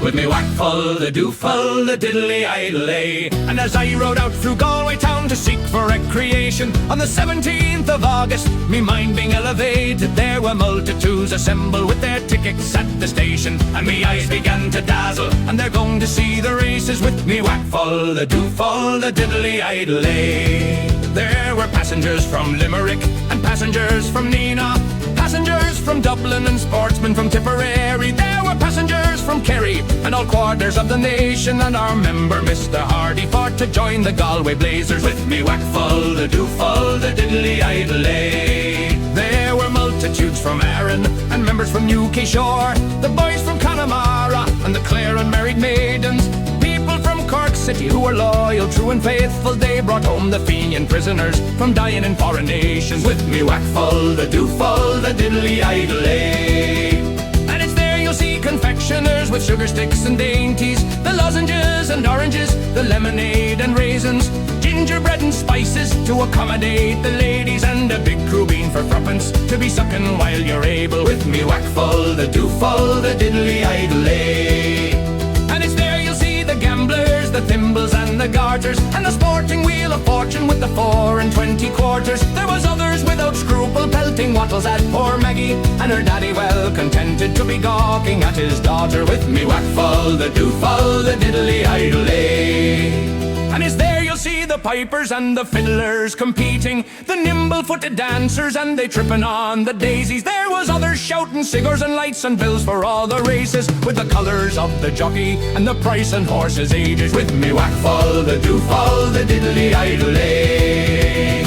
with me whackful, the dooful, the diddly idley. And as I rode out through Galway Town to seek for recreation, on the 17th of August, me mind being elevated, there were multitudes assembled with their tickets at the station. And me eyes began to dazzle, and they're going to see the races with me whackful, the dooful, the diddly idley. There were passengers from Limerick and passengers from Neenah, passengers from Dublin and sportsmen from Tipperary. There were passengers from Kerry and all quarters of the nation, and our member Mr. Hardy for to join the Galway Blazers with me whackful, the dooful, the diddly idley. There were multitudes from Arran and members from UK Shore, the boys from Connemara and the Clare and married maidens, people from Cork City who were loyal, true and faithful. They brought home the Fenian prisoners from dying in foreign nations with me whackful, the dooful, the diddly idley. And it's there you'll see confectioners with sugar sticks and dainties, the lozenges and oranges, the lemonade and raisins, gingerbread and spices to accommodate the ladies, and a big crew bean for threepence to be sucking while you're able with me whackful, the dooful, the diddly idley. And it's there you'll see the gamblers, the thimbles and the garters, and the sporting wheel of fortune with the 4 and 20 quarters. There was others without scruple pelting wattles at poor Maggie, and her daddy well contented to be gawking at his daughter with me whackful, the dooful, the diddly idley. And it's there you'll see the pipers and the fiddlers competing, the nimble-footed dancers and they tripping on the daisies. There was others shouting cigars and lights and bills for all the races, with the colours of the jockey and the price and horses' ages with me whackful, the dooful, the diddly idley.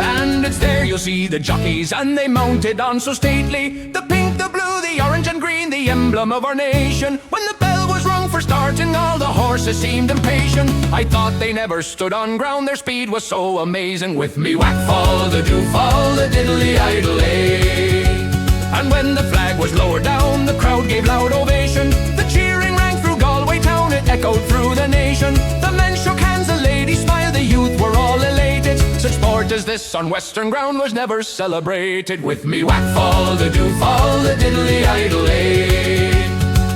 And it's there you'll see the jockeys, and they mounted on so stately, the pink, the blue, the orange and green, the emblem of our nation. When the bell was rung for starting, all the horses seemed impatient. I thought they never stood on ground, their speed was so amazing with me whackful, the dooful, the diddly idley. And when the flag was lowered down, the crowd gave loud ovation. The cheering rang through Galway Town, it echoed through the nation. The men shook hands, the ladies smiled, the youth were all elated. Such sport as this on western ground was never celebrated with me whackful, the dooful, the diddly idley.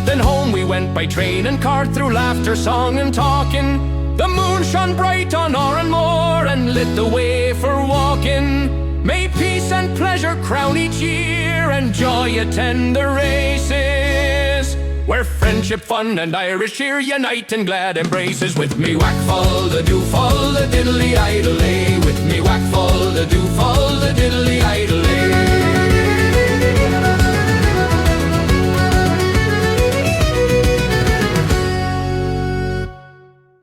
Then home we went by train and car through laughter, song and talking. The moon shone bright on Oranmore and lit the way for walking. May peace and pleasure crown each year and joy attend the races, where friendship, fun and Irish cheer unite in glad embraces with me whackful, the dooful, the diddly idley. With me whackful, the dooful, the diddly idley.